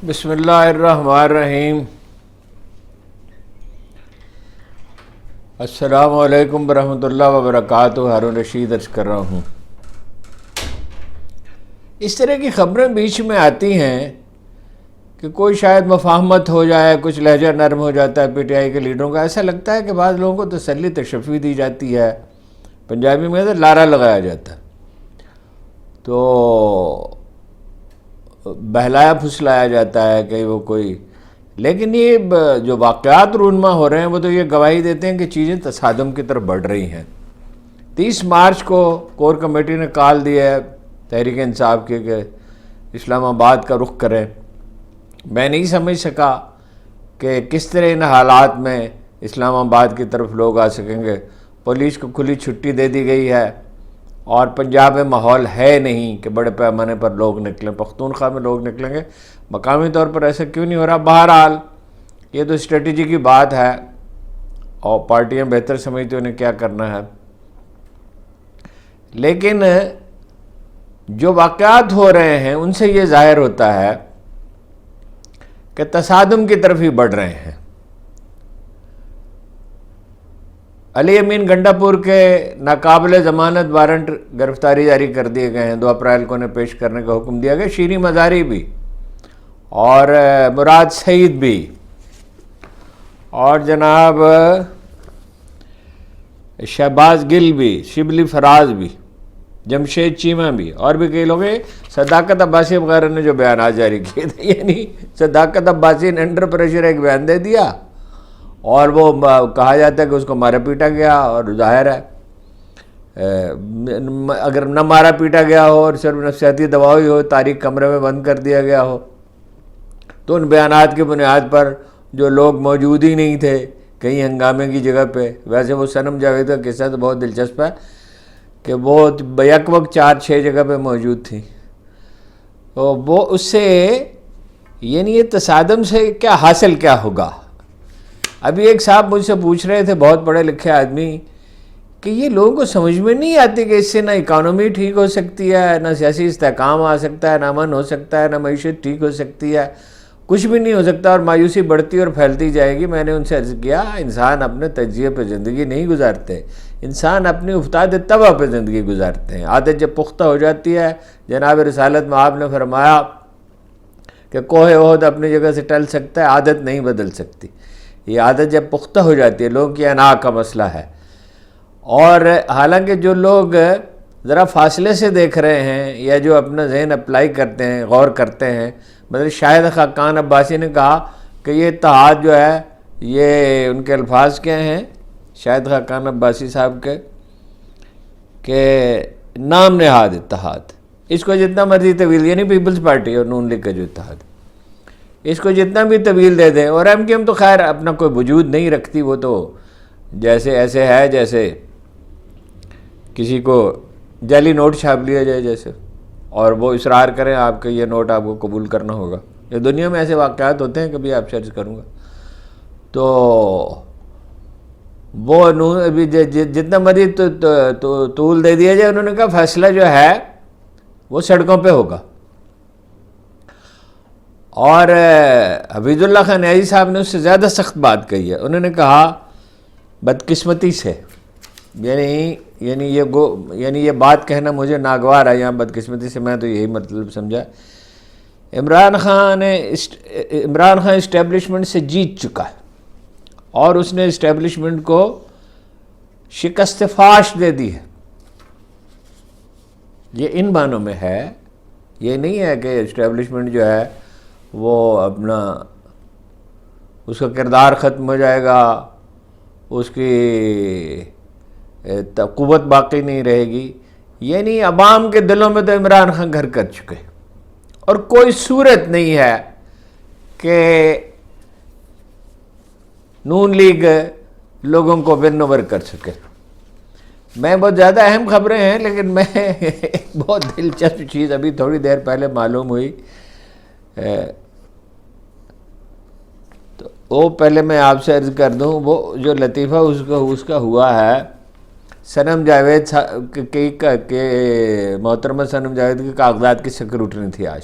بسم اللہ الرحمن الرحیم۔ السلام علیکم ورحمۃ اللہ وبرکاتہ۔ ہارون رشید عرض کر رہا ہوں۔ اس طرح کی خبریں بیچ میں آتی ہیں کہ کوئی شاید مفاہمت ہو جائے، کچھ لہجہ نرم ہو جاتا ہے پی ٹی آئی کے لیڈروں کا۔ ایسا لگتا ہے کہ بعض لوگوں کو تسلی تشفی دی جاتی ہے، پنجابی میں تو لارا لگایا جاتا ہے، تو بہلایا پھسلایا جاتا ہے کہ وہ کوئی، لیکن یہ جو واقعات رونما ہو رہے ہیں وہ تو یہ گواہی دیتے ہیں کہ چیزیں تصادم کی طرف بڑھ رہی ہیں۔ 30 مارچ کو کور کمیٹی نے کال دیا ہے تحریک انصاف کے کہ اسلام آباد کا رخ کریں۔ میں نہیں سمجھ سکا کہ کس طرح ان حالات میں اسلام آباد کی طرف لوگ آ سکیں گے۔ پولیس کو کھلی چھٹی دے دی گئی ہے اور پنجاب میں ماحول ہے نہیں کہ بڑے پیمانے پر لوگ نکلیں۔ پختونخوا میں لوگ نکلیں گے، مقامی طور پر ایسا کیوں نہیں ہو رہا؟ بہرحال یہ تو اسٹریٹجی کی بات ہے اور پارٹیاں بہتر سمجھتی انہیں کیا کرنا ہے، لیکن جو واقعات ہو رہے ہیں ان سے یہ ظاہر ہوتا ہے کہ تصادم کی طرف ہی بڑھ رہے ہیں۔ علی امین گنڈا پور کے ناقابل ضمانت وارنٹ گرفتاری جاری کر دیے گئے ہیں، 2 اپریل کو انہیں پیش کرنے کا حکم دیا گیا۔ شیریں مزاری بھی اور مراد سعید بھی اور جناب شہباز گل بھی، شبلی فراز بھی، جمشید چیمہ بھی، اور بھی کئی لوگ ہیں۔ صداقت عباسی وغیرہ نے جو بیانات جاری کیے تھے، یعنی صداقت عباسی نے انڈر پریشر ایک بیان دے دیا اور وہ کہا جاتا ہے کہ اس کو مارا پیٹا گیا، اور ظاہر ہے اگر نہ مارا پیٹا گیا ہو اور صرف نفسیاتی دوا ہی ہو، تاریک کمرے میں بند کر دیا گیا ہو، تو ان بیانات کی بنیاد پر جو لوگ موجود ہی نہیں تھے کہیں ہنگامے کی جگہ پہ۔ ویسے وہ صنم جاوید کا قصہ تو بہت دلچسپ ہے کہ وہ بیک وقت 4-6 جگہ پہ موجود تھی، تو وہ اس سے یعنی یہ تصادم سے کیا حاصل کیا ہوگا؟ ابھی ایک صاحب مجھ سے پوچھ رہے تھے، بہت پڑھے لکھے آدمی، کہ یہ لوگوں کو سمجھ میں نہیں آتی کہ اس سے نہ اکانومی ٹھیک ہو سکتی ہے، نہ سیاسی استحکام آ سکتا ہے، نہ امن ہو سکتا ہے، نہ معیشت ٹھیک ہو سکتی ہے، کچھ بھی نہیں ہو سکتا، اور مایوسی بڑھتی اور پھیلتی جائے گی۔ میں نے ان سے عرض کیا، انسان اپنے تجزیے پہ زندگی نہیں گزارتے، انسان اپنی افتاد طبع پہ زندگی گزارتے ہیں۔ عادت جب پختہ ہو جاتی ہے، جناب رسالت میں آپ نے فرمایا کہ کوہ احد اپنی جگہ سے ٹل سکتا ہے، عادت نہیں بدل سکتی۔ یہ عادت جب پختہ ہو جاتی ہے، لوگوں کی انا کا مسئلہ ہے۔ اور حالانکہ جو لوگ ذرا فاصلے سے دیکھ رہے ہیں یا جو اپنا ذہن اپلائی کرتے ہیں، غور کرتے ہیں، مطلب شاہد خاقان عباسی نے کہا کہ یہ اتحاد جو ہے، یہ ان کے الفاظ کیا ہیں شاہد خاقان عباسی صاحب کے، کہ نام نہاد اتحاد، اس کو جتنا مرضی طویل، یعنی پیپلز پارٹی اور نون لیگ کا جو اتحاد، اس کو جتنا بھی طویل دے دیں، اور ایم کیو ایم تو خیر اپنا کوئی وجود نہیں رکھتی، وہ تو جیسے ایسے ہے جیسے کسی کو جعلی نوٹ چھاپ لیا جائے جیسے، اور وہ اصرار کریں آپ کا یہ نوٹ آپ کو قبول کرنا ہوگا۔ یہ دنیا میں ایسے واقعات ہوتے ہیں، کبھی آپ سے عرض کروں گا۔ تو وہ جتنا مرضی طول دے دیا جائے، انہوں نے کہا فیصلہ جو ہے وہ سڑکوں پہ ہوگا۔ اور حفیظ اللہ خان نیازی صاحب نے اس سے زیادہ سخت بات کہی ہے، انہوں نے کہا بدقسمتی سے، یعنی یہ بات کہنا مجھے ناگوار ہے، یہاں بدقسمتی سے میں تو یہی مطلب سمجھا۔ عمران خان اسٹیبلشمنٹ سے جیت چکا ہے اور اس نے اسٹیبلشمنٹ کو شکست فاش دے دی ہے۔ یہ ان معنوں میں ہے، یہ نہیں ہے کہ اسٹیبلشمنٹ جو ہے وہ اپنا اس کا کردار ختم ہو جائے گا، اس کی قوت باقی نہیں رہے گی، یعنی عوام کے دلوں میں تو عمران خان گھر کر چکے، اور کوئی صورت نہیں ہے کہ نون لیگ لوگوں کو ون اوور کر سکے۔ میں بہت زیادہ اہم خبریں ہیں، لیکن میں ایک بہت دلچسپ چیز ابھی تھوڑی دیر پہلے معلوم ہوئی، تو وہ پہلے میں آپ سے عرض کر دوں، وہ جو لطیفہ اس کا ہوا ہے، صنم جاوید کے محترمہ صنم جاوید کے کاغذات کی سکروٹنی تھی آج۔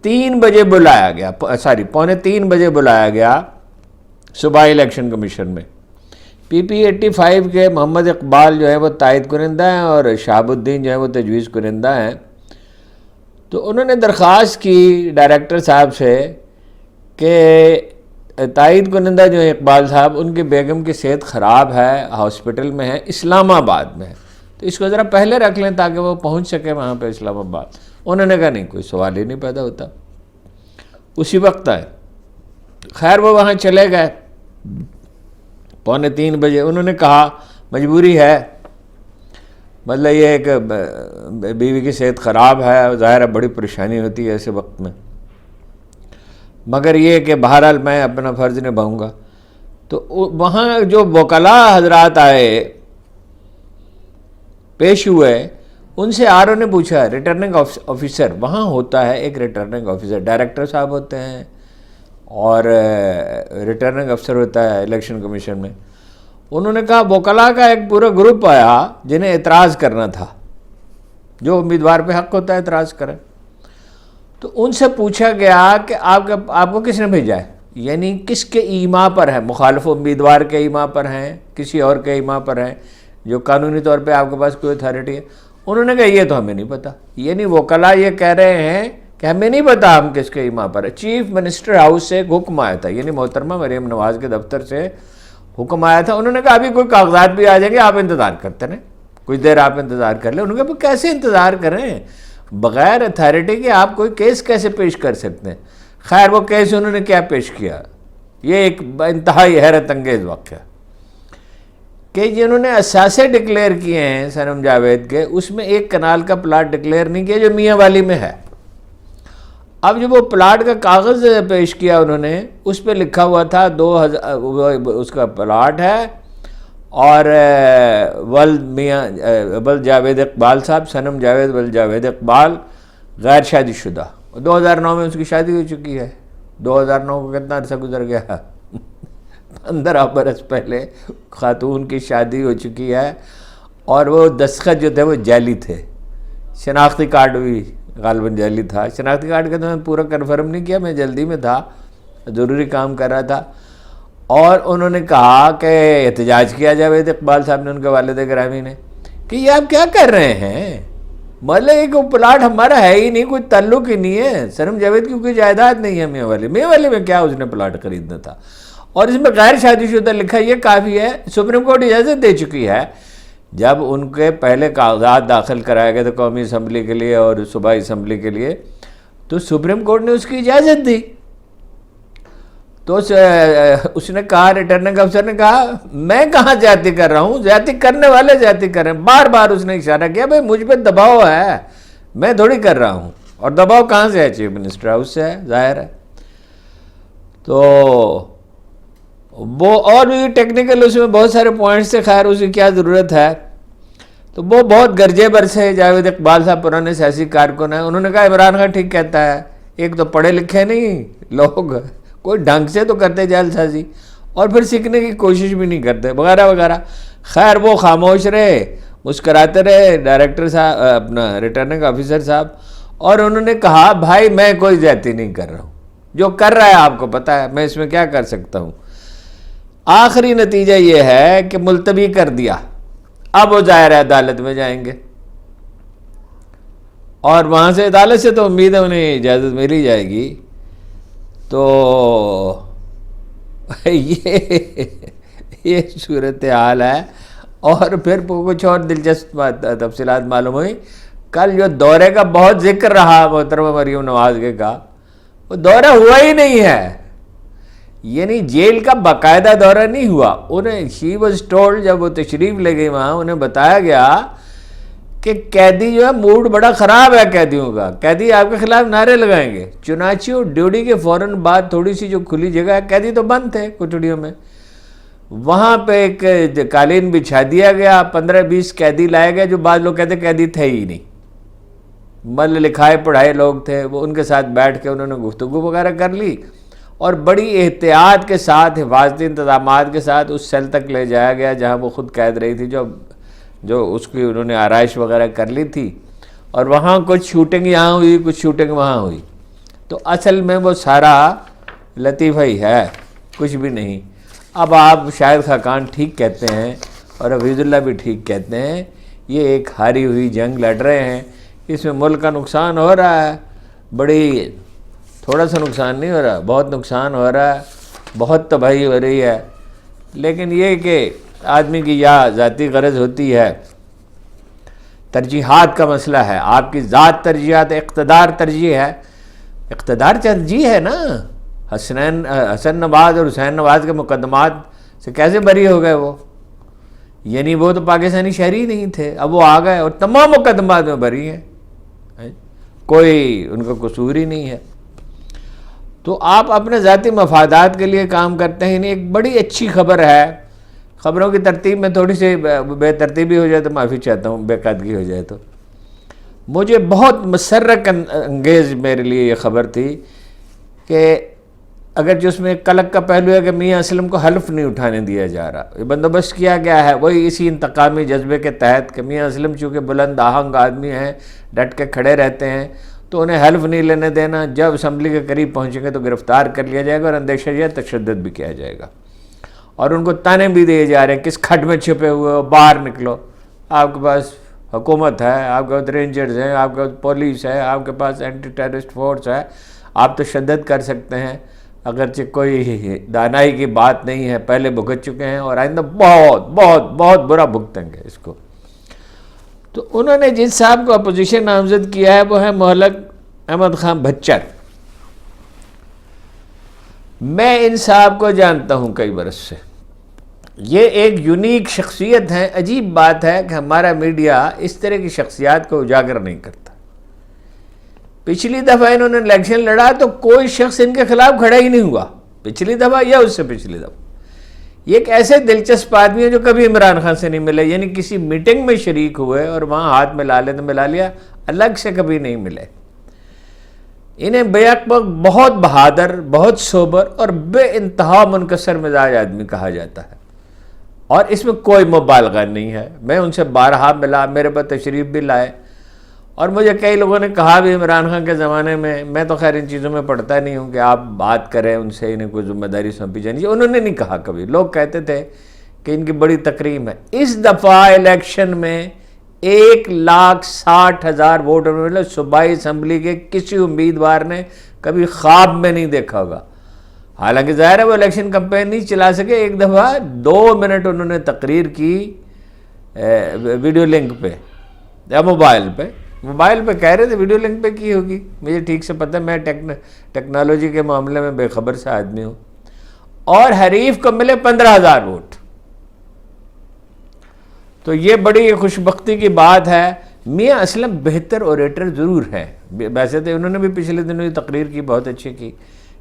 3 بجے بلایا گیا، 2:45 بلایا گیا صبح الیکشن کمیشن میں۔ PP-85 کے محمد اقبال جو ہے وہ تائید کنندہ ہیں اور شہاب الدین جو ہے وہ تجویز کنندہ ہیں۔ تو انہوں نے درخواست کی ڈائریکٹر صاحب سے کہ تائید کنندہ جو ہے اقبال صاحب، ان کی بیگم کی صحت خراب ہے، ہاسپٹل میں ہے، اسلام آباد میں ہے، تو اس کو ذرا پہلے رکھ لیں تاکہ وہ پہنچ سکے وہاں پہ اسلام آباد۔ انہوں نے کہا نہیں، کوئی سوال ہی نہیں پیدا ہوتا، اسی وقت آئے۔ خیر وہ وہاں چلے گئے 2:45 بجے۔ انہوں نے کہا مجبوری ہے، مطلب یہ ہے کہ بیوی کی صحت خراب ہے، ظاہر ہے بڑی پریشانی ہوتی ہے ایسے وقت میں، مگر یہ کہ بہرحال میں اپنا فرض نبھاؤں گا۔ تو وہاں جو وکلاء حضرات آئے پیش ہوئے، ان سے RO نے پوچھا، ریٹرننگ آفیسر وہاں ہوتا ہے، ایک ریٹرننگ آفیسر ڈائریکٹر صاحب ہوتے ہیں اور ریٹرننگ افسر ہوتا ہے الیکشن کمیشن میں۔ انہوں نے کہا وکلاء کا ایک پورا گروپ آیا جنہیں اعتراض کرنا تھا، جو امیدوار پہ حق ہوتا ہے اعتراض کریں۔ تو ان سے پوچھا گیا کہ آپ کو کس نے بھیجا ہے، یعنی کس کے ایما پر ہے، مخالف امیدوار کے ایما پر ہیں، کسی اور کے ایما پر ہیں جو قانونی طور پہ آپ کے پاس کوئی اتھارٹی ہے؟ انہوں نے کہا یہ تو ہمیں نہیں پتہ، یعنی وکلاء یہ کہہ رہے ہیں کہ ہمیں نہیں پتا ہم کس کے ایما پر ہے۔ چیف منسٹر ہاؤس سے ایک حکم آیا تھا، یعنی محترمہ مریم نواز کے دفتر سے حکم آیا تھا۔ انہوں نے کہا ابھی کوئی کاغذات بھی آ جائیں گے، آپ انتظار کرتے رہیں، کچھ دیر آپ انتظار کر لیں۔ انہوں نے کہا کیسے انتظار کریں، بغیر اتھارٹی کے آپ کوئی کیس کیسے پیش کر سکتے ہیں؟ خیر وہ کیس انہوں نے کیا پیش کیا، یہ ایک انتہائی حیرت انگیز واقعہ کہ جنہوں نے اثاثے ڈکلیئر کیے ہیں صنم جاوید کے، اس میں ایک کنال کا پلاٹ ڈکلیئر نہیں کیا جو میاں والی میں ہے۔ اب جب وہ پلاٹ کا کاغذ پیش کیا انہوں نے، اس پہ لکھا ہوا تھا 2000 اس کا پلاٹ ہے، اور ول جاوید اقبال صاحب، صنم جاوید ول جاوید اقبال غیر شادی شدہ، 2009 میں اس کی شادی ہو چکی ہے۔ 2009 کو کتنا عرصہ گزر گیا، 15 برس پہلے خاتون کی شادی ہو چکی ہے، اور وہ دستخط جو تھے وہ جعلی تھے، شناختی کارڈ بھی غالباً جعلی تھا۔ شناختی کارڈ کا تو میں پورا کنفرم نہیں کیا، میں جلدی میں تھا، ضروری کام کر رہا تھا۔ اور انہوں نے کہا کہ احتجاج کیا جاوید اقبال صاحب نے، ان کے والد گرامی نے، کہ یہ آپ کیا کر رہے ہیں، مطلب ایک پلاٹ ہمارا ہے ہی نہیں، کوئی تعلق ہی نہیں ہے، صنم جاوید کی کوئی جائیداد نہیں ہے میاں والی میں کیا اس نے پلاٹ خریدنا تھا، اور اس میں غیر شادی شدہ لکھا، یہ کافی ہے۔ سپریم کورٹ اجازت دے چکی ہے، جب ان کے پہلے کاغذات داخل کرائے گئے تھے قومی اسمبلی کے لیے اور صوبائی اسمبلی کے لیے، تو سپریم کورٹ نے اس کی اجازت دی۔ تو اس نے کہا، ریٹرننگ افسر نے کہا میں کہاں زیادتی کر رہا ہوں، زیادتی کرنے والے زیادتی کر رہے ہیں۔ بار بار اس نے اشارہ کیا بھائی مجھ پہ دباؤ ہے، میں تھوڑی کر رہا ہوں، اور دباؤ کہاں سے ہے، چیف منسٹر ہاؤس سے ہے، ظاہر ہے۔ تو وہ اور بھی ٹیکنیکل اس میں بہت سارے پوائنٹس تھے، خیر اس کی کیا ضرورت ہے۔ تو وہ بہت گرجے برسے جاوید اقبال صاحب پرانے سیاسی کارکن ہیں، انہوں نے کہا عمران خان ٹھیک کہتا ہے، ایک تو پڑھے لکھے نہیں لوگ، کوئی ڈھنگ سے تو کرتے جعل سازی، اور پھر سیکھنے کی کوشش بھی نہیں کرتے وغیرہ وغیرہ۔ خیر وہ خاموش رہے، مسکراتے رہے ڈائریکٹر صاحب، اپنا ریٹرننگ آفیسر صاحب، اور انہوں نے کہا بھائی میں کوئی زیادتی نہیں کر رہا ہوں، جو کر رہا ہے آپ کو پتہ ہے، میں اس میں کیا کر سکتا ہوں۔ آخری نتیجہ یہ ہے کہ ملتوی کر دیا، اب وہ ظاہر ہے عدالت میں جائیں گے، اور وہاں سے عدالت سے تو امید ہے انہیں اجازت مل ہی جائے گی۔ تو یہ صورتحال ہے۔ اور پھر کچھ اور دلچسپ تفصیلات معلوم ہوئی۔ کل جو دورے کا بہت ذکر رہا محترمہ مریم نواز کے کا، وہ دورہ ہوا ہی نہیں ہے، یعنی جیل کا باقاعدہ دورہ نہیں ہوا۔ انہیں شی واز ٹولڈ، جب وہ تشریف لے گئی وہاں، انہیں بتایا گیا کہ قیدی جو ہے موڈ بڑا خراب ہے قیدیوں کا، قیدی آپ کے خلاف نعرے لگائیں گے۔ چنانچہ ڈیوٹی کے فوراً بعد تھوڑی سی جو کھلی جگہ ہے، قیدی تو بند تھے کٹڑیوں میں، وہاں پہ ایک قالین بچھا دیا گیا، 15-20 قیدی لائے گئے، جو بعض لوگ کہتے قیدی تھے ہی نہیں، مل لکھائے پڑھائے لوگ تھے، وہ ان کے ساتھ بیٹھ کے انہوں نے گفتگو وغیرہ کر لی، اور بڑی احتیاط کے ساتھ، حفاظتی انتظامات کے ساتھ اس سیل تک لے جایا گیا جہاں وہ خود قید رہی تھی، جو اس کی انہوں نے آرائش وغیرہ کر لی تھی، اور وہاں کچھ شوٹنگ یہاں ہوئی، کچھ شوٹنگ وہاں ہوئی۔ تو اصل میں وہ سارا لطیفہ ہی ہے، کچھ بھی نہیں۔ اب آپ شاہد خاقان ٹھیک کہتے ہیں اور حفیظ اللہ بھی ٹھیک کہتے ہیں، یہ ایک ہاری ہوئی جنگ لڑ رہے ہیں، اس میں ملک کا نقصان ہو رہا ہے، بڑی تھوڑا سا نقصان نہیں ہو رہا، بہت نقصان ہو رہا ہے، بہت تباہی ہو رہی ہے۔ لیکن یہ کہ آدمی کی یا ذاتی غرض ہوتی ہے، ترجیحات کا مسئلہ ہے، آپ کی ذات ترجیحات، اقتدار ترجیح ہے، اقتدار ترجیح ہے نا۔ حسن نواز اور حسین نواز کے مقدمات سے کیسے بری ہو گئے وہ؟ یعنی وہ تو پاکستانی شہری نہیں تھے، اب وہ آ گئے اور تمام مقدمات میں بری ہیں، کوئی ان کا قصور ہی نہیں ہے۔ تو آپ اپنے ذاتی مفادات کے لیے کام کرتے ہیں۔ ایک بڑی اچھی خبر ہے، خبروں کی ترتیب میں تھوڑی سی بے ترتیبی ہو جائے تو معافی چاہتا ہوں، بے قاعدگی ہو جائے تو۔ مجھے بہت مسرت انگیز میرے لیے یہ خبر تھی کہ اگرچہ اس میں ایک قلق کا پہلو ہے کہ میاں اسلم کو حلف نہیں اٹھانے دیا جا رہا، یہ بندوبست کیا گیا ہے وہی اسی انتقامی جذبے کے تحت کہ میاں اسلم چونکہ بلند آہنگ آدمی ہیں، ڈٹ کے کھڑے رہتے ہیں، تو انہیں حلف نہیں لینے دینا، جب اسمبلی کے قریب پہنچیں گے تو گرفتار کر لیا جائے گا اور اندیشہ یا تشدد بھی کیا جائے گا، اور ان کو تانے بھی دیے جا رہے ہیں کس کھڈ میں چھپے ہوئے ہو، باہر نکلو، آپ کے پاس حکومت ہے، آپ کے پاس رینجرز ہیں، آپ کے پاس پولیس ہے، آپ کے پاس اینٹی ٹیررسٹ فورس ہے، آپ تشدد کر سکتے ہیں، اگرچہ کوئی دانائی کی بات نہیں ہے، پہلے بھگت چکے ہیں اور آئندہ بہت بہت بہت برا بھگتیں گے اس کو۔ تو انہوں نے جس صاحب کو اپوزیشن نامزد کیا ہے وہ ہے مہلک احمد خان بھچر۔ میں ان صاحب کو جانتا ہوں کئی برس سے، یہ ایک یونیک شخصیت ہے۔ عجیب بات ہے کہ ہمارا میڈیا اس طرح کی شخصیات کو اجاگر نہیں کرتا۔ پچھلی دفعہ انہوں نے الیکشن لڑا تو کوئی شخص ان کے خلاف کھڑا ہی نہیں ہوا، پچھلی دفعہ یا اس سے پچھلی دفعہ۔ یہ ایک ایسے دلچسپ آدمی ہے جو کبھی عمران خان سے نہیں ملے، یعنی کسی میٹنگ میں شریک ہوئے اور وہاں ہاتھ ملا لے تو ملا لیا، الگ سے کبھی نہیں ملے۔ انہیں بیک وقت بہت بہادر، بہت سوبر اور بے انتہا منکسر مزاج آدمی کہا جاتا ہے، اور اس میں کوئی مبالغہ نہیں ہے۔ میں ان سے بارہا ملا، میرے پر تشریف بھی لائے، اور مجھے کئی لوگوں نے کہا بھی عمران خان کے زمانے میں تو خیر ان چیزوں میں پڑھتا نہیں ہوں کہ آپ بات کریں ان سے، انہیں کوئی ذمہ داری سونپی جانی، انہوں نے نہیں کہا کبھی۔ لوگ کہتے تھے کہ ان کی بڑی تکریم ہے۔ اس دفعہ الیکشن میں 1,60,000 ووٹ، صوبائی اسمبلی کے کسی امیدوار نے کبھی خواب میں نہیں دیکھا ہوگا۔ حالانکہ ظاہر ہے وہ الیکشن کمپین نہیں چلا سکے، ایک دفعہ 2 منٹ انہوں نے تقریر کی ویڈیو لنک پہ یا موبائل پہ کہہ رہے تھے، ویڈیو لنک پہ کی ہوگی، مجھے ٹھیک سے پتہ، میں ٹیکنالوجی کے معاملے میں بے خبر سا آدمی ہوں، اور حریف کو ملے 15,000 ووٹ۔ تو یہ بڑی خوش بختی کی بات ہے۔ میاں اسلم بہتر اوریٹر ضرور ہے، ویسے تو انہوں نے بھی پچھلے دنوں یہ تقریر کی، بہت اچھی کی۔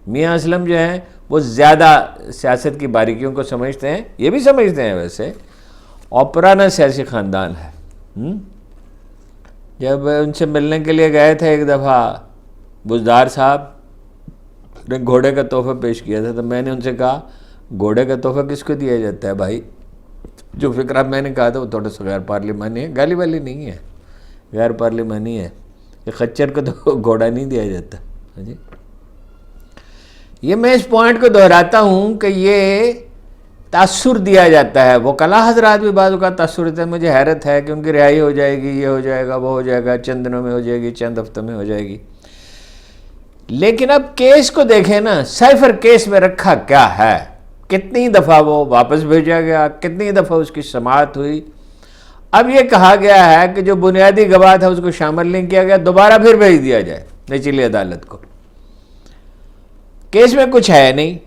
میاں اسلم جو ہیں وہ زیادہ سیاست کی باریکیوں کو سمجھتے ہیں، یہ بھی سمجھتے ہیں ویسے، اور پرانا سیاسی خاندان ہے۔ جب ان سے ملنے کے لیے گئے تھے ایک دفعہ، بزدار صاحب نے گھوڑے کا تحفہ پیش کیا تھا، تو میں نے ان سے کہا گھوڑے کا تحفہ کس کو دیا جاتا ہے بھائی؟ جو فکرہ میں نے کہا تھا وہ تھوڑا سا غیر پارلیمانی ہے، گالی والی نہیں ہے، غیر پارلیمانی ہے، کہ خچر کو تو گھوڑا نہیں دیا جاتا۔ جی یہ میں اس پوائنٹ کو دہراتا ہوں کہ یہ تاثر دیا جاتا ہے، وکلاء حضرات بھی بعض اوقات تاثر دیتے ہیں۔ مجھے حیرت ہے کہ ان کی رہائی ہو جائے گی، یہ ہو جائے گا، وہ ہو جائے گا، چند دنوں میں ہو جائے گی، چند ہفتوں میں ہو جائے گی۔ لیکن اب کیس کو دیکھیں نا، سائفر کیس میں رکھا کیا ہے، کتنی دفعہ وہ واپس بھیجا گیا، کتنی دفعہ اس کی سماعت ہوئی۔ اب یہ کہا گیا ہے کہ جو بنیادی گواہ تھا اس کو شامل نہیں کیا گیا، دوبارہ پھر بھیج دیا جائے نچلی عدالت کو۔ کیس میں کچھ ہے نہیں،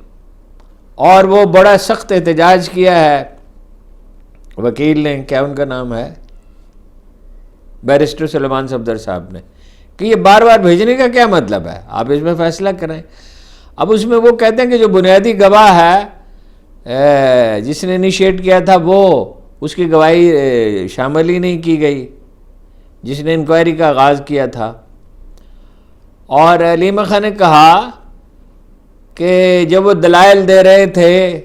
اور وہ بڑا سخت احتجاج کیا ہے وکیل نے، کیا ان کا نام ہے، بیرسٹر سلیمان صفدر صاحب نے، کہ یہ بار بار بھیجنے کا کیا مطلب ہے، آپ اس میں فیصلہ کریں۔ اب اس میں وہ کہتے ہیں کہ جو بنیادی گواہ ہے جس نے انیشیٹ کیا تھا وہ، اس کی گواہی شامل ہی نہیں کی گئی، جس نے انکوائری کا آغاز کیا تھا۔ اور علیمہ خان نے کہا کہ جب وہ دلائل دے رہے تھے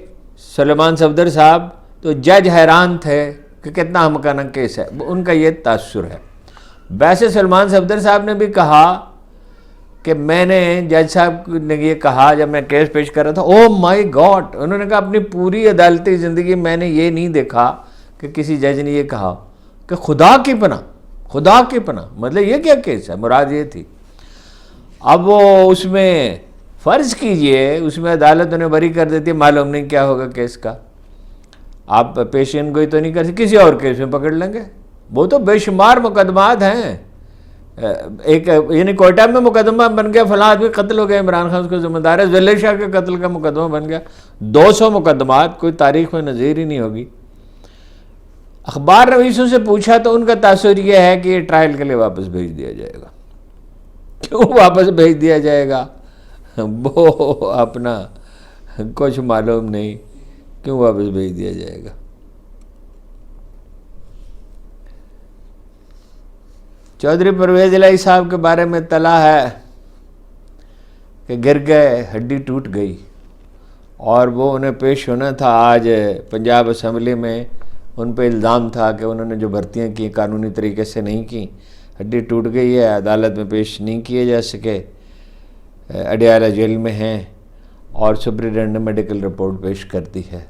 سلیمان صفدر صاحب تو جج حیران تھے کہ کتنا ہمکانہ کیس ہے، ان کا یہ تاثر ہے۔ ویسے سلیمان صفدر صاحب نے بھی کہا کہ میں نے جج صاحب نے یہ کہا جب میں کیس پیش کر رہا تھا، او مائی گاڈ، انہوں نے کہا اپنی پوری عدالتی زندگی میں نے یہ نہیں دیکھا کہ کسی جج نے یہ کہا کہ خدا کی پناہ، خدا کی پناہ، مطلب یہ کیا کیس ہے، مراد یہ تھی۔ اب وہ اس میں فرض کیجئے اس میں عدالت انہیں بری کر دیتی ہے، معلوم نہیں کیا ہوگا کیس کا، آپ پیشین گوئی تو نہیں کر سکتے، کسی اور کیس میں پکڑ لیں گے۔ وہ تو بے شمار مقدمات ہیں، ایک یعنی کوئٹہ میں مقدمہ بن گیا، فلاں آدمی قتل ہو گیا، عمران خان اس کو ذمہ دار ہے، ظہیر شاہ کے قتل کا مقدمہ بن گیا، 200 مقدمات، کوئی تاریخ میں نظیر ہی نہیں ہوگی۔ اخبار نویسوں سے پوچھا تو ان کا تاثر یہ ہے کہ یہ ٹرائل کے لیے واپس بھیج دیا جائے گا۔ کیوں واپس بھیج دیا جائے گا؟ وہ اپنا کچھ معلوم نہیں کیوں واپس بھیج دیا جائے گا۔ چودھری پرویز الہی صاحب کے بارے میں اطلاع ہے کہ گر گئے، ہڈی ٹوٹ گئی، اور وہ انہیں پیش ہونا تھا آج پنجاب اسمبلی میں، ان پہ الزام تھا کہ انہوں نے جو بھرتیاں کی قانونی طریقے سے نہیں کی، ہڈی ٹوٹ گئی ہے، عدالت میں پیش نہیں کیے جا سکے، اڈیالہ جیل میں ہیں، اور سپرنٹینڈنٹ نے میڈیکل رپورٹ پیش کر دی ہے۔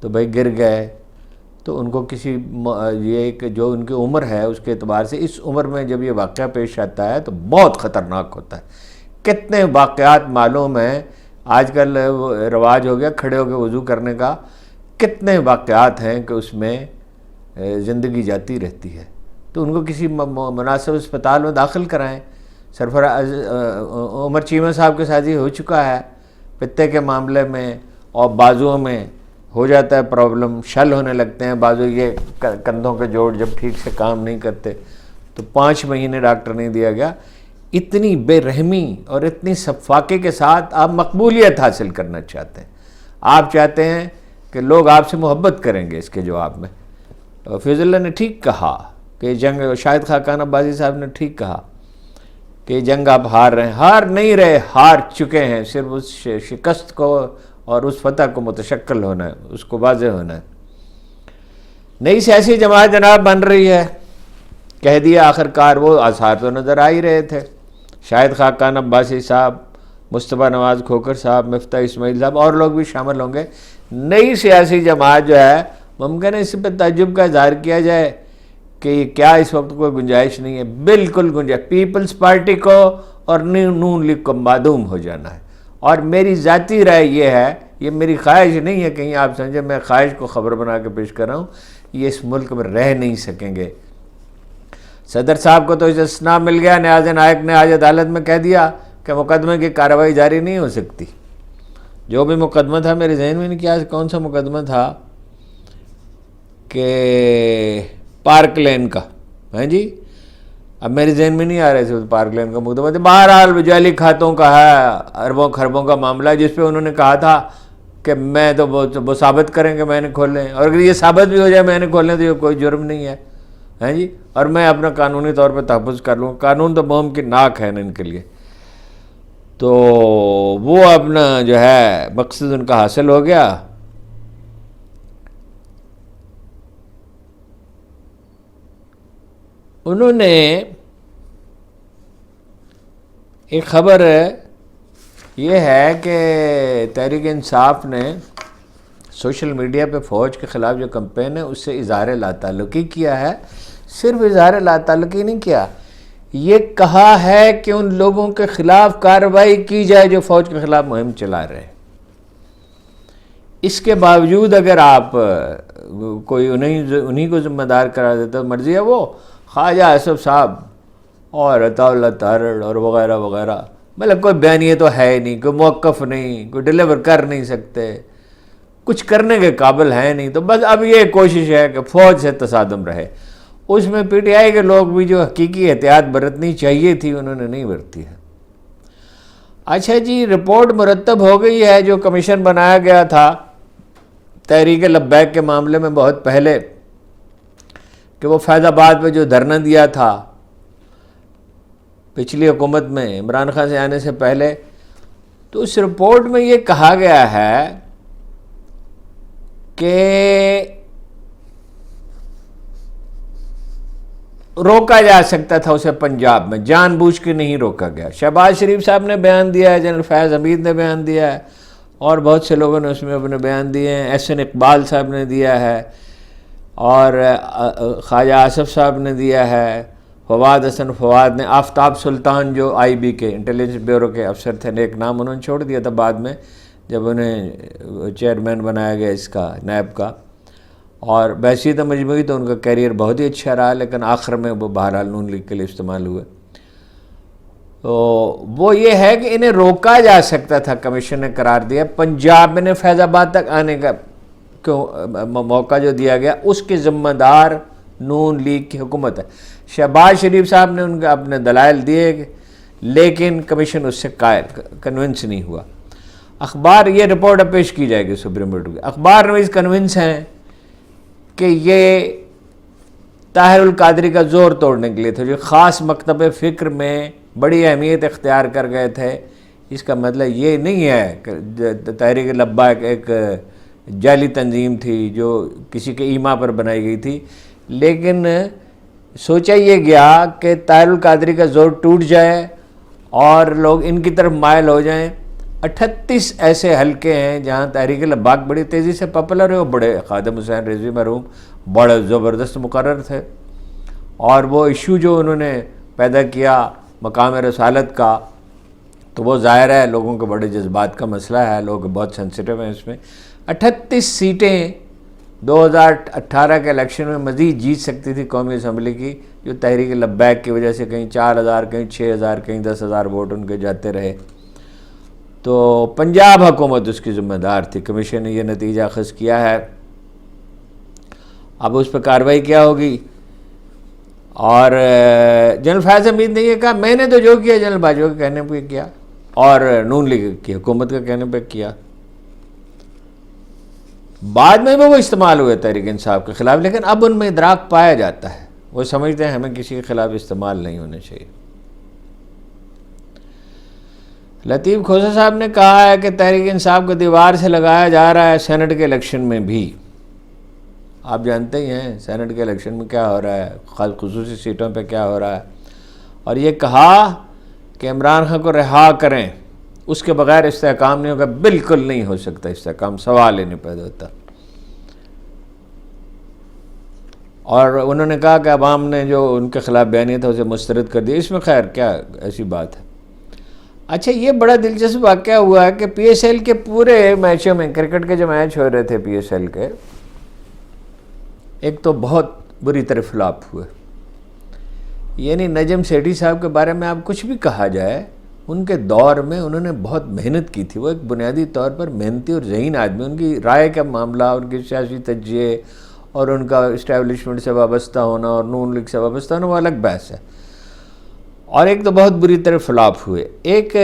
تو بھائی گر گئے تو ان کو کسی یہ کہ جو ان کی عمر ہے اس کے اعتبار سے، اس عمر میں جب یہ واقعہ پیش آتا ہے تو بہت خطرناک ہوتا ہے۔ کتنے واقعات معلوم ہیں، آج کل رواج ہو گیا کھڑے ہو کے وضو کرنے کا، کتنے واقعات ہیں کہ اس میں زندگی جاتی رہتی ہے۔ تو ان کو کسی مناسب اسپتال میں داخل کرائیں۔ سرفراز عمر چیمہ صاحب کے ساتھ یہ ہو چکا ہے پتے کے معاملے میں، اور بازوؤں میں ہو جاتا ہے پرابلم، شل ہونے لگتے ہیں بازو، یہ کندھوں کے جوڑ جب ٹھیک سے کام نہیں کرتے تو 5 مہینے ڈاکٹر نہیں دیا گیا۔ اتنی بے رحمی اور اتنی صفاقے کے ساتھ آپ مقبولیت حاصل کرنا چاہتے ہیں، آپ چاہتے ہیں کہ لوگ آپ سے محبت کریں گے۔ اس کے جواب میں فیض اللہ نے ٹھیک کہا کہ جنگ، شاہد خاقان عباسی صاحب نے ٹھیک کہا کہ جنگ آپ ہار رہے ہیں، ہار نہیں رہے، ہار چکے ہیں، صرف اس شکست کو اور اس فتح کو متشکل ہونا ہے، اس کو واضح ہونا ہے۔ نئی سیاسی جماعت جناب بن رہی ہے، کہہ دیا آخرکار، وہ آثار تو نظر آ ہی رہے تھے، شاہد خاقان عباسی صاحب، مصطفیٰ نواز کھوکھر صاحب، مفتاح اسماعیل صاحب، اور لوگ بھی شامل ہوں گے۔ نئی سیاسی جماعت جو ہے، ممکن ہے اس پہ تعجب کا اظہار کیا جائے کہ کیا اس وقت کوئی گنجائش نہیں ہے، بالکل گنجائش، پیپلز پارٹی کو اور نون لیگ کو معدوم ہو جانا ہے۔ اور میری ذاتی رائے یہ ہے، یہ میری خواہش نہیں ہے کہیں آپ سمجھیں میں خواہش کو خبر بنا کے پیش کر رہا ہوں، یہ اس ملک میں رہ نہیں سکیں گے۔ صدر صاحب کو تو استثناء مل گیا، نیاز نائک نے آج عدالت میں کہہ دیا کہ مقدمے کی کارروائی جاری نہیں ہو سکتی۔ جو بھی مقدمہ تھا، میرے ذہن میں نہیں کیا کون سا مقدمہ تھا، کہ پارک لین کا، ہاں جی، اب میرے ذہن میں نہیں آ رہے تھے پارک لین کا مقدمہ تھا، بہرحال جعلی کھاتوں کا ہے، اربوں خربوں کا معاملہ، جس پہ انہوں نے کہا تھا کہ میں تو وہ ثابت کریں کہ میں نے کھولے، اور اگر یہ ثابت بھی ہو جائے میں نے کھولے تو یہ کوئی جرم نہیں ہے، ہاں جی، اور میں اپنا قانونی طور پہ تحفظ کر لوں، قانون تو بوم کی ناک ہے ان کے لیے۔ تو وہ اپنا جو ہے مقصد ان کا حاصل ہو گیا۔ انہوں نے ایک خبر یہ ہے کہ تحریک انصاف نے سوشل میڈیا پہ فوج کے خلاف جو کمپین ہے اس سے اظہار لا تعلقی کیا ہے۔ صرف اظہار لا تعلقی نہیں کیا، یہ کہا ہے کہ ان لوگوں کے خلاف کارروائی کی جائے جو فوج کے خلاف مہم چلا رہے ہیں۔ اس کے باوجود اگر آپ کوئی انہی کو ذمہ دار قرار دیتے تو مرضی ہے، وہ خواجہ اسف صاحب اور عطا اللہ تارڑ اور وغیرہ وغیرہ، مطلب کوئی بیانیے تو ہے ہی نہیں، کوئی موقف نہیں، کوئی ڈیلیور کر نہیں سکتے، کچھ کرنے کے قابل ہیں نہیں، تو بس اب یہ کوشش ہے کہ فوج سے تصادم رہے۔ اس میں پی ٹی آئی کے لوگ بھی جو حقیقی احتیاط برتنی چاہیے تھی انہوں نے نہیں برتی ہے۔ اچھا جی، رپورٹ مرتب ہو گئی ہے جو کمیشن بنایا گیا تھا تحریک لبیک کے معاملے میں بہت پہلے، کہ وہ فیض آباد پہ جو دھرنا دیا تھا پچھلی حکومت میں عمران خان سے آنے سے پہلے، تو اس رپورٹ میں یہ کہا گیا ہے کہ روکا جا سکتا تھا اسے پنجاب میں، جان بوجھ کے نہیں روکا گیا۔ شہباز شریف صاحب نے بیان دیا ہے، جنرل فیاض حمید نے بیان دیا ہے، اور بہت سے لوگوں نے اس میں اپنے بیان دیے ہیں، احسن اقبال صاحب نے دیا ہے، اور خواجہ آصف صاحب نے دیا ہے، فواد حسن فواد نے، آفتاب سلطان جو آئی بی کے انٹیلیجنس بیورو کے افسر تھے، نیک نام انہوں نے چھوڑ دیا تھا بعد میں جب انہیں چیئرمین بنایا گیا اس کا، نیب کا، اور بحیثیت مجموعی تو ان کا کیریئر بہت ہی اچھا رہا، لیکن آخر میں وہ بہرحال نون لیگ کے لیے استعمال ہوئے۔ تو وہ یہ ہے کہ انہیں روکا جا سکتا تھا، کمیشن نے قرار دیا، پنجاب میں فیض آباد تک آنے کا موقع جو دیا گیا اس کے ذمہ دار نون لیگ کی حکومت ہے۔ شہباز شریف صاحب نے ان کا اپنے دلائل دیے، لیکن کمیشن اس سے کنونس نہیں ہوا۔ اخبار، یہ رپورٹ اب پیش کی جائے گی سپریم کورٹ کی، اخبار نویز کنونس ہیں کہ یہ طاہر القادری کا زور توڑنے کے لیے تھے، جو خاص مکتب فکر میں بڑی اہمیت اختیار کر گئے تھے۔ اس کا مطلب یہ نہیں ہے کہ تحریک لبیک ایک جعلی تنظیم تھی جو کسی کے ایما پر بنائی گئی تھی، لیکن سوچا یہ گیا کہ طاہر القادری کا زور ٹوٹ جائے اور لوگ ان کی طرف مائل ہو جائیں۔ 38 ایسے حلقے ہیں جہاں تحریک لبیک بڑی تیزی سے پاپولر ہے، وہ بڑے، خادم حسین رضوی مرحوم بڑے زبردست مقرر تھے، اور وہ ایشو جو انہوں نے پیدا کیا مقام رسالت کا، تو وہ ظاہر ہے لوگوں کے بڑے جذبات کا مسئلہ ہے، لوگ بہت سینسیٹیو ہیں اس میں۔ 38 سیٹیں 2018 کے الیکشن میں مزید جیت سکتی تھی قومی اسمبلی کی، جو تحریک لبیک کی وجہ سے کہیں 4000 کہیں 6000 کہیں 10,000 ووٹ ان کے جاتے رہے۔ تو پنجاب حکومت اس کی ذمہ دار تھی، کمیشن نے یہ نتیجہ اخذ کیا ہے، اب اس پہ کارروائی کیا ہوگی۔ اور جنرل فیاض حمید نے یہ کہا میں نے تو جو کیا جنرل باجوہ کے کہنے پہ کیا اور نون لیگ کی حکومت کے کہنے پہ کیا، بعد میں وہ استعمال ہوئے تحریک انصاف کے خلاف، لیکن اب ان میں ادراک پایا جاتا ہے، وہ سمجھتے ہیں ہمیں کسی کے خلاف استعمال نہیں ہونے چاہیے۔ لطیف کھوسہ صاحب نے کہا ہے کہ تحریک انصاف کو دیوار سے لگایا جا رہا ہے سینٹ کے الیکشن میں بھی۔ آپ جانتے ہی ہیں سینٹ کے الیکشن میں کیا ہو رہا ہے، خصوصی سیٹوں پہ کیا ہو رہا ہے، اور یہ کہا کہ عمران خان کو رہا کریں، اس کے بغیر استحکام نہیں ہوگا۔ بالکل نہیں ہو سکتا استحکام، سوال ہی نہیں پیدا ہوتا۔ اور انہوں نے کہا کہ عوام نے جو ان کے خلاف بیانیہ تھا اسے مسترد کر دیا، اس میں خیر کیا ایسی بات ہے۔ اچھا، یہ بڑا دلچسپ واقعہ ہوا ہے کہ پی ایس ایل کے پورے میچوں میں، کرکٹ کے جو میچ ہو رہے تھے پی ایس ایل کے، ایک تو بہت بری طرح فلاپ ہوئے، یعنی نجم سیٹھی صاحب کے بارے میں آپ کچھ بھی کہا جائے، ان کے دور میں انہوں نے بہت محنت کی تھی، وہ ایک بنیادی طور پر محنتی اور ذہین آدمی، ان کی رائے کا معاملہ، ان کی سیاسی تجزیے اور ان کا اسٹیبلشمنٹ سے وابستہ ہونا اور نون لیگ سے وابستہ ہونا وہ الگ بحث ہے، اور ایک تو بہت بری طرح فلاپ ہوئے۔ ایک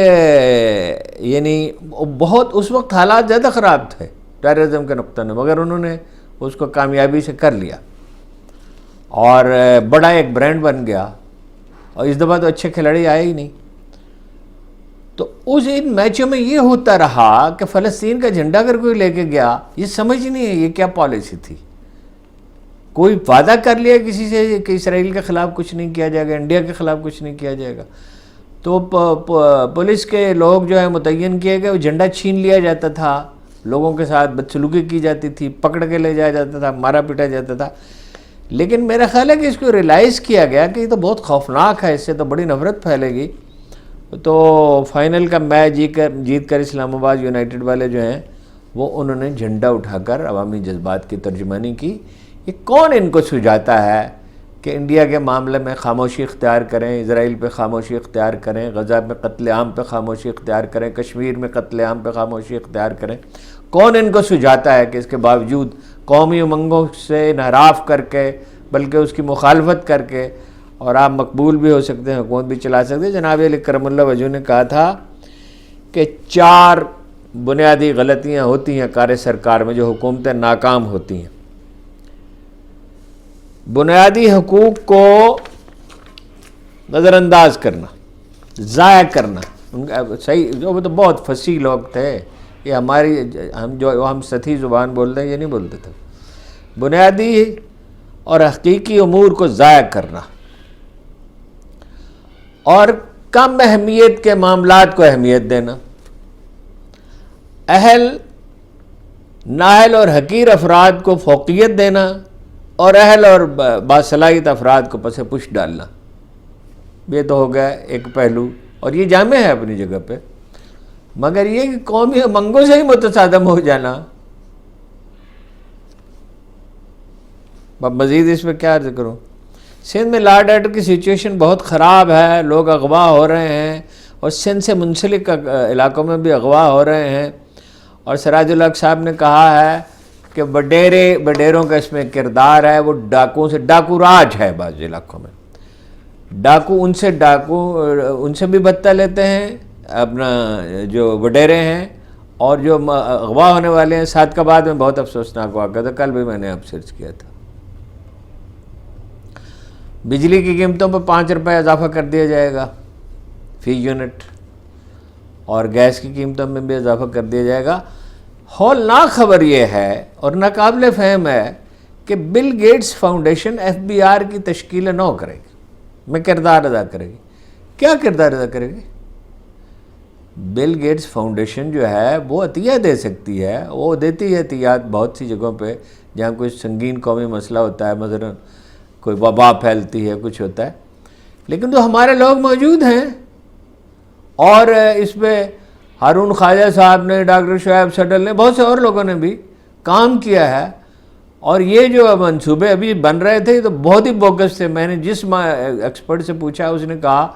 یعنی بہت اس وقت حالات زیادہ خراب تھے ٹیررزم کے نقطہ نے، مگر انہوں نے اس کو کامیابی سے کر لیا اور بڑا ایک برانڈ بن گیا، اور اس دفعہ تو اچھے کھلاڑی آئے ہی نہیں۔ تو اس ان میچوں میں یہ ہوتا رہا کہ فلسطین کا جھنڈا اگر کوئی لے کے گیا، یہ سمجھ نہیں ہے یہ کیا پالیسی تھی، کوئی وعدہ کر لیا کسی سے کہ اسرائیل کے خلاف کچھ نہیں کیا جائے گا، انڈیا کے خلاف کچھ نہیں کیا جائے گا، تو پولیس کے لوگ جو ہے متعین کیے گئے، وہ جھنڈا چھین لیا جاتا تھا، لوگوں کے ساتھ بدسلوکی کی جاتی تھی، پکڑ کے لے جایا جاتا تھا، مارا پیٹا جاتا تھا۔ لیکن میرا خیال ہے کہ اس کو ریلائز کیا گیا کہ یہ تو بہت خوفناک ہے، اس سے تو بڑی نفرت پھیلے گی، تو فائنل کا میچ جیت کر اسلام آباد یونائٹڈ والے جو ہیں وہ انہوں نے جھنڈا اٹھا کر عوامی جذبات کی ترجمانی کی۔ یہ کون ان کو سجاتا ہے کہ انڈیا کے معاملے میں خاموشی اختیار کریں، اسرائیل پہ خاموشی اختیار کریں، غزہ میں قتل عام پہ خاموشی اختیار کریں، کشمیر میں قتل عام پہ خاموشی اختیار کریں؟ کون ان کو سجاتا ہے کہ اس کے باوجود قومی امنگوں سے انحراف کر کے، بلکہ اس کی مخالفت کر کے، اور آپ مقبول بھی ہو سکتے ہیں، حکومت بھی چلا سکتے ہیں۔ جناب علی کرم اللہ وجہ نے کہا تھا کہ 4 بنیادی غلطیاں ہوتی ہیں کار سرکار میں جو حکومتیں ناکام ہوتی ہیں۔ بنیادی حقوق کو نظر انداز کرنا، ضائع کرنا، صحیح جو وہ تو بہت فصیح لوگ تھے، یہ ہم سطحی زبان بولتے ہیں یہ نہیں بولتے تھے، بنیادی اور حقیقی امور کو ضائع کرنا، اور کم اہمیت کے معاملات کو اہمیت دینا، اہل، نااہل اور حقیر افراد کو فوقیت دینا، اور اہل اور باصلاحیت افراد کو پس پش ڈالنا. یہ تو ہو گیا ایک پہلو، اور یہ جامع ہے اپنی جگہ پہ. مگر یہ کہ قومی امنگوں سے ہی متصادم ہو جانا، اب مزید اس پہ کیا عرض کروں. سندھ میں لا اینڈ آرڈر کی سچویشن بہت خراب ہے، لوگ اغوا ہو رہے ہیں، اور سندھ سے منسلک علاقوں میں بھی اغوا ہو رہے ہیں. اور سراج الحق صاحب نے کہا ہے کہ وڈیروں کا اس میں کردار ہے، وہ ڈاکوؤں سے، ڈاکو راج ہے بعض علاقوں میں. ڈاکو ان سے بھی بھتہ لیتے ہیں اپنا جو وڈیرے ہیں، اور جو اغوا ہونے والے ہیں. صادقآباد میں بہت افسوسناک واقعہ تھا، کل بھی میں نے اب سرچ کیا تھا. بجلی کی قیمتوں پر 5 روپے اضافہ کر دیا جائے گا فی یونٹ، اور گیس کی قیمتوں میں بھی اضافہ کر دیا جائے گا. ہولناک خبر یہ ہے اور ناقابل فہم ہے کہ بل گیٹس فاؤنڈیشن FBR کی تشکیل نو کرے گی، میں کردار ادا کرے گی. کیا کردار ادا کرے گی؟ بل گیٹس فاؤنڈیشن جو ہے وہ عطیہ دے سکتی ہے، وہ دیتی ہے عطیات بہت سی جگہوں پہ جہاں کوئی سنگین قومی مسئلہ ہوتا ہے، مثلا کوئی وبا پھیلتی ہے، کچھ ہوتا ہے. لیکن تو ہمارے لوگ موجود ہیں، اور اس پہ ہارون خواجہ صاحب نے، ڈاکٹر شعیب سڈل نے، بہت سے اور لوگوں نے بھی کام کیا ہے. اور یہ جو منصوبے ابھی بن رہے تھے تو بہت ہی بوگس تھے. میں نے جس ایکسپرٹ سے پوچھا اس نے کہا،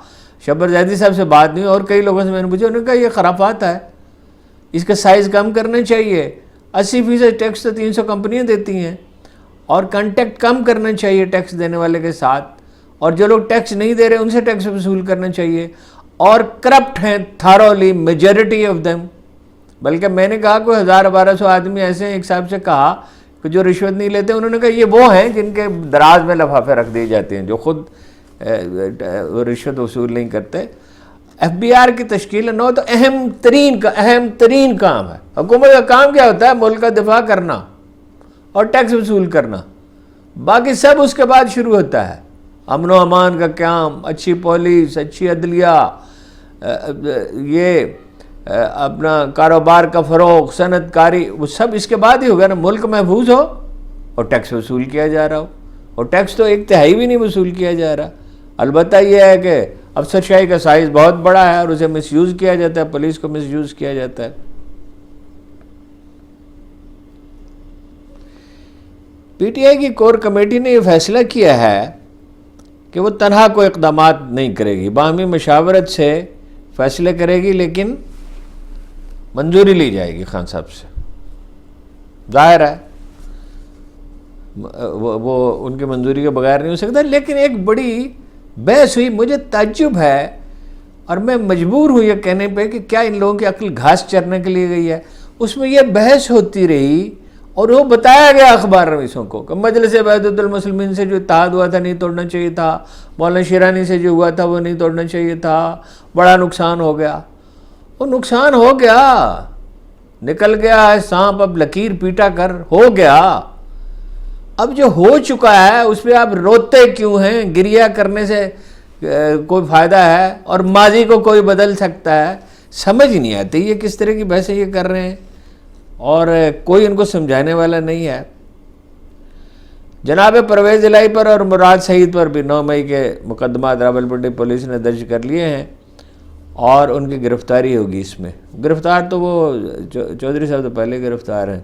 شبر زیدی صاحب سے بات نہیں، اور کئی لوگوں سے میں نے پوچھا، انہوں نے کہا یہ خرافات ہے، اس کا سائز کم کرنا چاہیے. 80% ٹیکس تو 300 کمپنیاں دیتی ہیں، اور کنٹیکٹ کم کرنا چاہیے ٹیکس دینے والے کے ساتھ، اور جو لوگ ٹیکس نہیں دے رہے ان سے ٹیکس وصول کرنا چاہیے. اور کرپٹ ہیں تھارولی میجورٹی آف دیم. بلکہ میں نے کہا کوئی 1000-1200 آدمی ایسے ہیں، ایک صاحب سے کہا کہ جو رشوت نہیں لیتے. انہوں نے کہا یہ وہ ہیں جن کے دراز میں لفافے رکھ دیے جاتے ہیں، جو خود رشوت وصول نہیں کرتے. FBR کی تشکیل نو تو اہم ترین کام ہے. حکومت کا کام کیا ہوتا ہے؟ ملک کا دفاع کرنا اور ٹیکس وصول کرنا. باقی سب اس کے بعد شروع ہوتا ہے. امن و امان کا قیام، اچھی پولیس، اچھی عدلیہ، یہ اپنا کاروبار کا فروغ، صنعت کاری، وہ سب اس کے بعد ہی ہوگا نا. ملک محفوظ ہو اور ٹیکس وصول کیا جا رہا ہو، اور ٹیکس تو 1/3 بھی نہیں وصول کیا جا رہا. البتہ یہ ہے کہ افسر شاہی کا سائز بہت بڑا ہے اور اسے مس یوز کیا جاتا ہے، پولیس کو مس یوز کیا جاتا ہے. PTI کی کور کمیٹی نے یہ فیصلہ کیا ہے کہ وہ تنہا کوئی اقدامات نہیں کرے گی، باہمی مشاورت سے فیصلے کرے گی، لیکن منظوری لی جائے گی خان صاحب سے. ظاہر ہے وہ ان کی منظوری کے بغیر نہیں ہو سکتا. لیکن ایک بڑی بحث ہوئی، مجھے تعجب ہے اور میں مجبور ہوں یہ کہنے پہ کہ کیا ان لوگوں کی عقل گھاس چرنے کے لیے گئی ہے. اس میں یہ بحث ہوتی رہی اور وہ بتایا گیا اخبار نویسوں کو کہ مجلس وحدت المسلمین سے جو اتحاد ہوا تھا نہیں توڑنا چاہیے تھا، مولانا شیرانی سے جو ہوا تھا وہ نہیں توڑنا چاہیے تھا، بڑا نقصان ہو گیا. وہ نقصان ہو گیا، نکل گیا ہے سانپ اب لکیر پیٹا کر، ہو گیا. اب جو ہو چکا ہے اس پہ آپ روتے کیوں ہیں؟ گریہ کرنے سے کوئی فائدہ ہے؟ اور ماضی کو کوئی بدل سکتا ہے؟ سمجھ نہیں آتی یہ کس طرح کی بحثیں یہ کر رہے ہیں، اور کوئی ان کو سمجھانے والا نہیں ہے. جناب پرویز الہی پر اور مراد سعید پر بھی 9 مئی کے مقدمات راولپنڈی پولیس نے درج کر لیے ہیں، اور ان کی گرفتاری ہوگی. اس میں گرفتار تو وہ چودھری صاحب تو پہلے گرفتار ہیں،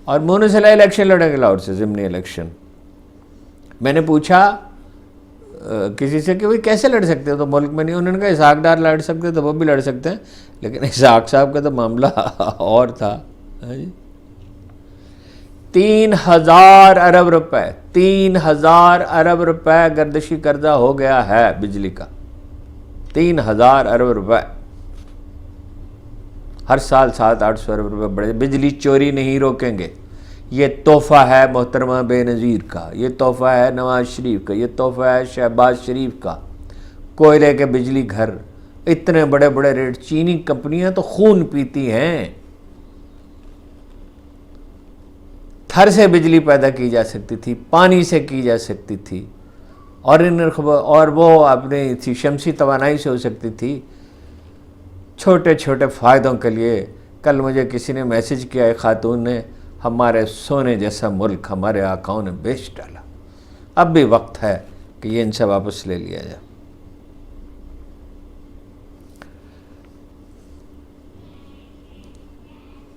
اور میونسپل الیکشن لڑیں گے لاہور سے، ضمنی الیکشن. میں نے پوچھا کسی سے کہ بھئی کیسے لڑ سکتے ہو، تو ملک میں نہیں. انہوں نے کہا اسحاق ڈار لڑ سکتے تو وہ بھی لڑ سکتے ہیں، لیکن اسحاق صاحب کا تو معاملہ اور تھا. 3000 ارب روپے 3000 ارب روپے گردشی قرضہ ہو گیا ہے بجلی کا. 3000 ارب روپے ہر سال 700-800 ارب روپے بڑھے. بجلی چوری نہیں روکیں گے. یہ تحفہ ہے محترمہ بے نظیر کا، یہ تحفہ ہے نواز شریف کا، یہ تحفہ ہے شہباز شریف کا. کوئلے کے بجلی گھر، اتنے بڑے بڑے ریٹ. چینی کمپنیاں تو خون پیتی ہیں. تھر سے بجلی پیدا کی جا سکتی تھی، پانی سے کی جا سکتی تھی، اور وہ اپنی تھی شمسی توانائی سے ہو سکتی تھی چھوٹے چھوٹے فائدوں کے لیے. کل مجھے کسی نے میسج کیا، ایک خاتون نے، ہمارے سونے جیسا ملک ہمارے آقاؤں نے بیچ ڈالا، اب بھی وقت ہے کہ یہ ان سے واپس لے لیا جائے.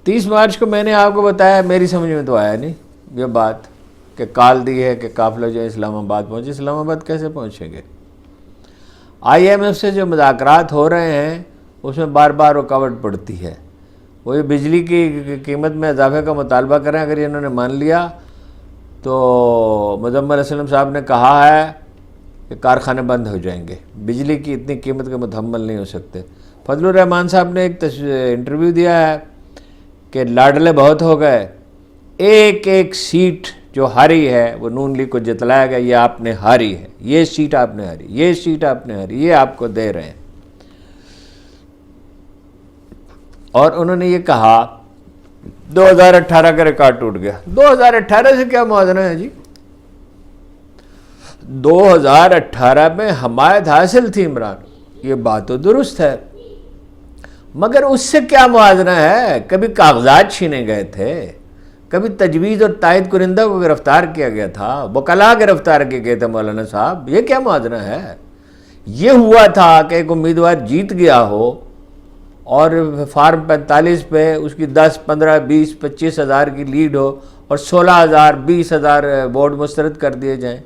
تیس مارچ کو میں نے آپ کو بتایا، میری سمجھ میں تو آیا نہیں یہ بات کہ کال دی ہے کہ قافلہ جو اسلام آباد پہنچے. اسلام آباد کیسے پہنچیں گے؟ آئی ایم ایف سے جو مذاکرات ہو رہے ہیں اس میں بار بار رکاوٹ پڑتی ہے. وہ یہ بجلی کی قیمت میں اضافے کا مطالبہ کریں، اگر انہوں نے مان لیا تو مزمل علیہ السلام صاحب نے کہا ہے کہ کارخانے بند ہو جائیں گے. بجلی کی اتنی قیمت کے متحمل نہیں ہو سکتے. فضل الرحمان صاحب نے ایک انٹرویو دیا ہے کہ لاڈلے بہت ہو گئے، ایک ایک سیٹ جو ہاری ہے وہ نون لیگ کو جتلایا گیا، یہ آپ نے ہاری ہے، یہ سیٹ آپ نے ہاری، یہ سیٹ آپ نے ہاری، یہ آپ کو دے رہے ہیں. اور انہوں نے یہ کہا 2018 کا ریکارڈ ٹوٹ گیا. 2018 سے کیا موازنہ ہے جی؟ 2018 میں حمایت حاصل تھی عمران، یہ بات تو درست ہے، مگر اس سے کیا موازنہ ہے؟ کبھی کاغذات چھینے گئے تھے، کبھی تجویز اور تائید کنندہ کو گرفتار کیا گیا تھا، وکلاء گرفتار کیے گئے تھے. مولانا صاحب یہ کیا موازنہ ہے؟ یہ ہوا تھا کہ ایک امیدوار جیت گیا ہو اور فارم 45 پہ اس کی 10 15 20 25 ہزار کی لیڈ ہو اور 16,000 20,000 ووٹ مسترد کر دیے جائیں،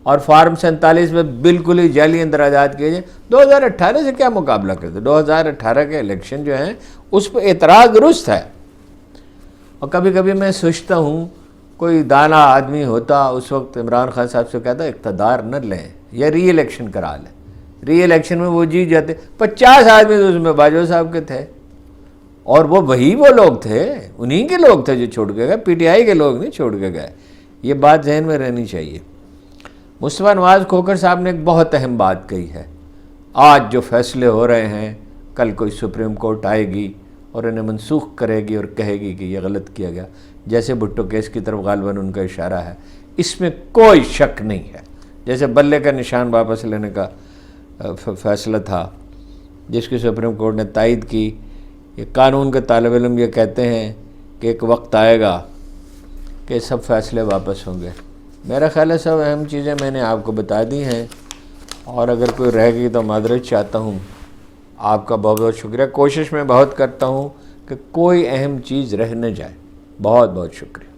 اور فارم 47 میں بالکل ہی جعلی اندراجات کیے جائیں. 2018 سے کیا مقابلہ کرتے؟ 2018 کے الیکشن جو ہیں اس پہ اعتراض درست ہے. اور کبھی کبھی میں سوچتا ہوں کوئی دانا آدمی ہوتا اس وقت عمران خان صاحب سے کہتا اقتدار نہ لیں یا ری الیکشن کرا لیں. ری الیکشن میں وہ جیت جاتے. 50 آدمی تو اس میں باجوہ صاحب کے تھے، اور وہی وہ لوگ تھے، انہی کے لوگ تھے جو چھوڑ کے گئے، پی ٹی آئی کے لوگ نہیں چھوڑ کے گئے. یہ بات ذہن میں رہنی چاہیے. مصطفیٰ نواز کھوکھر صاحب نے ایک بہت اہم بات کہی ہے، آج جو فیصلے ہو رہے ہیں کل کوئی سپریم کورٹ آئے گی اور انہیں منسوخ کرے گی اور کہے گی کہ یہ غلط کیا گیا، جیسے بھٹو کیس کی طرف غالباً ان کا اشارہ ہے. اس میں کوئی شک نہیں ہے. جیسے بلے کا نشان واپس لینے کا فیصلہ تھا جس کی سپریم کورٹ نے تائید کی. یہ قانون کے طالب علم یہ کہتے ہیں کہ ایک وقت آئے گا کہ سب فیصلے واپس ہوں گے. میرا خیال ہے سب اہم چیزیں میں نے آپ کو بتا دی ہیں، اور اگر کوئی رہ گئی تو معذرت چاہتا ہوں. آپ کا بہت بہت شکریہ. کوشش میں بہت کرتا ہوں کہ کوئی اہم چیز رہ نہ جائے. بہت بہت شکریہ.